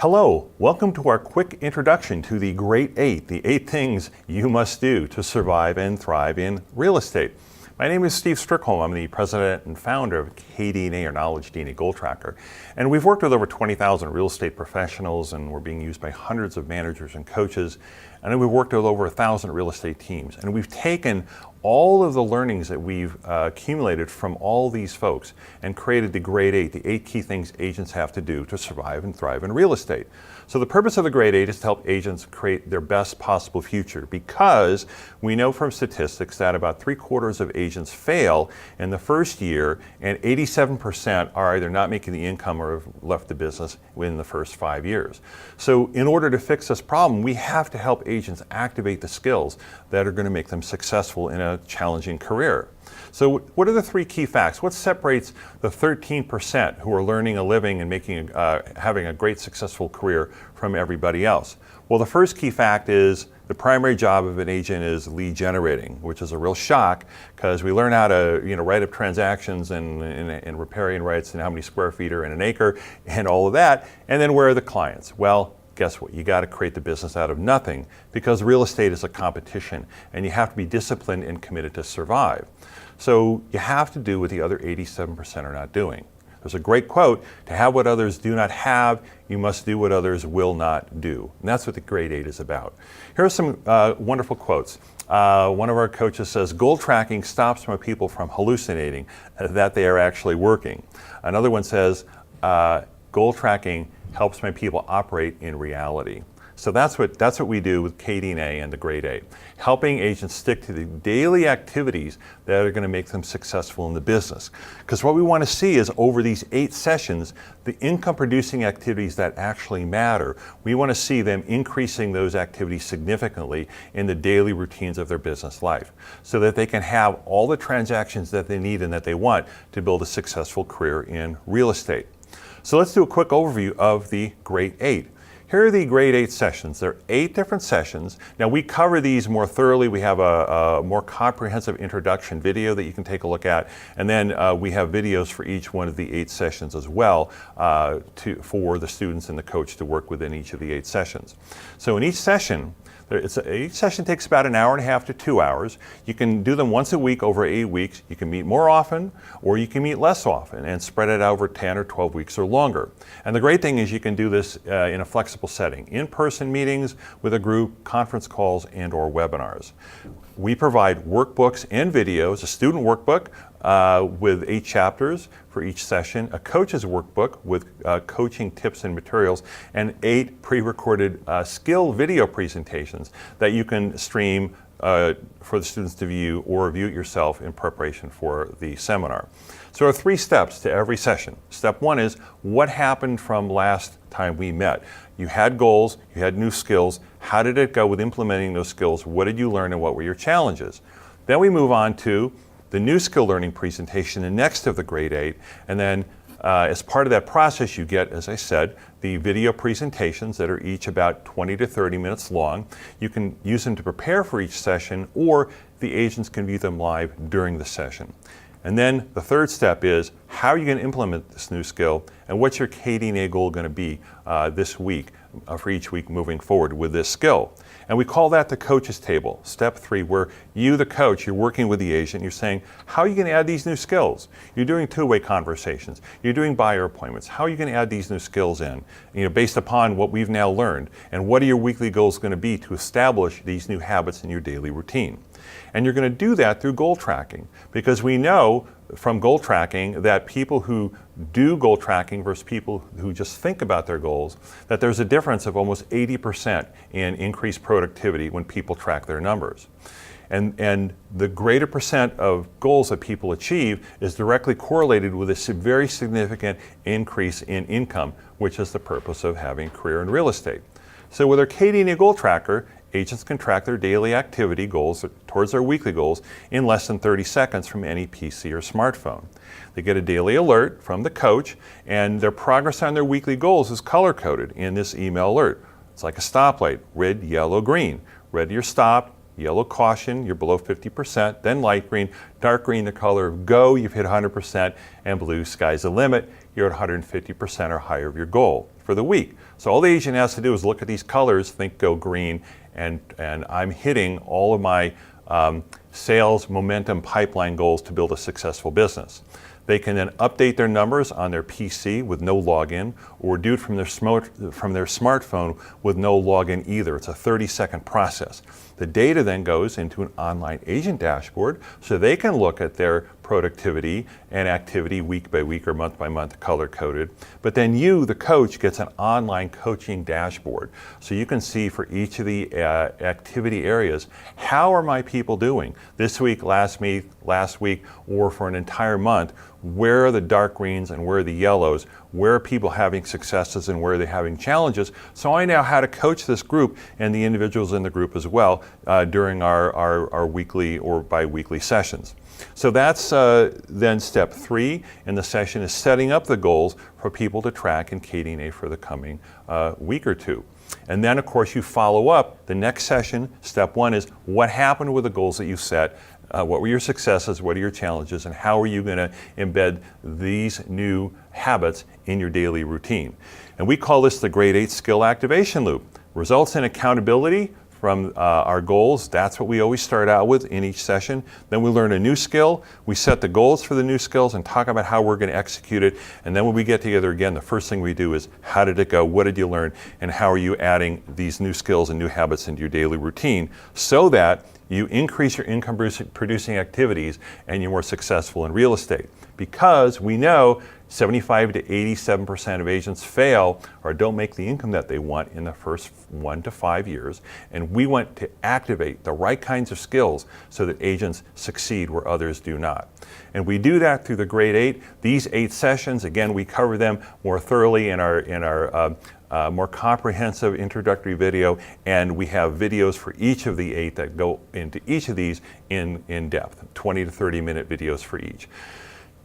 Hello, welcome to our quick introduction to the Great Eight, the 8 things you must do to survive and thrive in real estate. My name is Steve Strickholm. I'm the president and founder of KDNA, or KnowledgeDNA Goal Tracker. And we've worked with over 20,000 real estate professionals, and we're being used by hundreds of managers and coaches. And we've worked with over 1,000 real estate teams. And we've taken all of the learnings that we've accumulated from all these folks and created the Great Eight, the 8 key things agents have to do to survive and thrive in real estate. So the purpose of the Great Eight is to help agents create their best possible future, because we know from statistics that about 3/4 of agents fail in the first year, and 87% are either not making the income or have left the business within the first 5 years. So in order to fix this problem, we have to help agents activate the skills that are going to make them successful in a challenging career. So what are the 3 key facts? What separates the 13% who are learning a living and having a great successful career from everybody else? Well, the first key fact is the primary job of an agent is lead generating, which is a real shock, because we learn how to write up transactions and riparian rights and how many square feet are in an acre and all of that. And then where are the clients? Well, guess what? You got to create the business out of nothing, because real estate is a competition and you have to be disciplined and committed to survive. So you have to do what the other 87% are not doing. There's a great quote: to have what others do not have, you must do what others will not do. And that's what the Great Eight is about. Here are some wonderful quotes. One of our coaches says, goal tracking stops my people from hallucinating that they are actually working. Another one says, goal tracking helps my people operate in reality. So that's what we do with KDNA and the Great Eight, helping agents stick to the daily activities that are going to make them successful in the business. Because what we want to see is, over these 8 sessions, the income producing activities that actually matter, we want to see them increasing those activities significantly in the daily routines of their business life, so that they can have all the transactions that they need and that they want to build a successful career in real estate. So let's do a quick overview of the Great Eight. Here are the Great Eight sessions. There are 8 different sessions. Now, we cover these more thoroughly. We have a more comprehensive introduction video that you can take a look at. And then we have videos for each one of the 8 sessions as well, for the students and the coach to work within each of the 8 sessions. So in each session, each session takes about 1.5 hours to 2 hours. You can do them once a week over 8 weeks. You can meet more often, or you can meet less often and spread it out over 10 or 12 weeks or longer. And the great thing is you can do this in a flexible setting: in-person meetings with a group, conference calls, and/or webinars. We provide workbooks and videos: a student workbook with 8 chapters for each session, a coach's workbook with coaching tips and materials, and 8 pre-recorded skill video presentations that you can stream for the students to view, or review it yourself in preparation for the seminar. So there are 3 steps to every session. Step 1 is, what happened from last time we met? You had goals, you had new skills. How did it go with implementing those skills? What did you learn, and what were your challenges? Then we move on to the new skill learning presentation, the next of the Great Eight. And then as part of that process, you get, as I said, the video presentations that are each about 20 to 30 minutes long. You can use them to prepare for each session, or the agents can view them live during the session. And then the third step is, how are you going to implement this new skill, and what's your KDNA goal going to be this week, for each week moving forward with this skill? And we call that the coach's table, step 3, where you, the coach, you're working with the agent. You're saying, how are you going to add these new skills? You're doing 2-way conversations. You're doing buyer appointments. How are you going to add these new skills in, based upon what we've now learned? And what are your weekly goals going to be to establish these new habits in your daily routine? And you're going to do that through goal tracking, because we know from goal tracking that people who do goal tracking versus people who just think about their goals, that there's a difference of almost 80% in increased productivity when people track their numbers. And the greater percent of goals that people achieve is directly correlated with a very significant increase in income, which is the purpose of having a career in real estate. So with our KDNA Goal Tracker, agents can track their daily activity goals towards their weekly goals in less than 30 seconds from any PC or smartphone. They get a daily alert from the coach, and their progress on their weekly goals is color-coded in this email alert. It's like a stoplight: red, yellow, green. Red, you're stopped; yellow, caution, you're below 50%, then light green, dark green, the color of go, you've hit 100%, and blue, sky's the limit, you're at 150% or higher of your goal. for the week. So all the agent has to do is look at these colors, think go green, and I'm hitting all of my sales, momentum, pipeline goals to build a successful business. They can then update their numbers on their PC with no login, or do it from their smartphone with no login either. It's a 30-second process. The data then goes into an online agent dashboard so they can look at their productivity and activity week by week or month by month, color coded. But then you, the coach, gets an online coaching dashboard. So you can see for each of the activity areas, how are my people doing this week, last week, or for an entire month? Where are the dark greens and where are the yellows? Where are people having successes and where are they having challenges? So I know how to coach this group and the individuals in the group as well during our weekly or bi-weekly sessions. So that's then step 3 in the session, is setting up the goals for people to track in KDNA for the coming week or two. And then, of course, you follow up. The next session, step 1, is what happened with the goals that you set? What were your successes? What are your challenges? And how are you going to embed these new habits in your daily routine? And we call this the Grade 8 Skill Activation Loop. Results in accountability from our goals. That's what we always start out with in each session. Then we learn a new skill. We set the goals for the new skills and talk about how we're going to execute it. And then when we get together again, the first thing we do is, how did it go? What did you learn? And how are you adding these new skills and new habits into your daily routine so that you increase your income producing activities and you're more successful in real estate? Because we know 75 to 87% of agents fail or don't make the income that they want in the first 1 to 5 years. And we want to activate the right kinds of skills so that agents succeed where others do not. And we do that through the Grade 8. These 8 sessions, again, we cover them more thoroughly in our more comprehensive introductory video, and we have videos for each of the 8 that go into each of these in depth, 20 to 30 minute videos for each.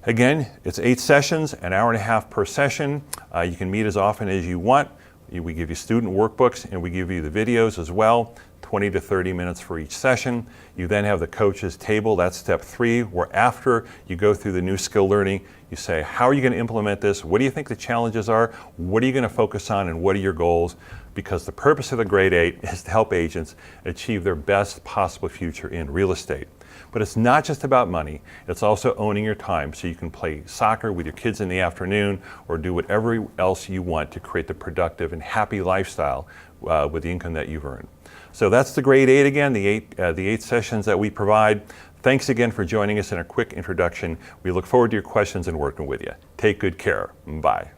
Again, it's 8 sessions, an hour and a half per session. You can meet as often as you want. We give you student workbooks and we give you the videos as well, 20 to 30 minutes for each session. You then have the coach's table, that's step 3, where after you go through the new skill learning, you say, how are you going to implement this? What do you think the challenges are? What are you going to focus on and what are your goals? Because the purpose of the Grade 8 is to help agents achieve their best possible future in real estate. But it's not just about money, it's also owning your time so you can play soccer with your kids in the afternoon or do whatever else you want to create the productive and happy lifestyle with the income that you've earned. So that's the Grade 8 again, the eight sessions that we provide. Thanks again for joining us in a quick introduction. We look forward to your questions and working with you. Take good care. Bye.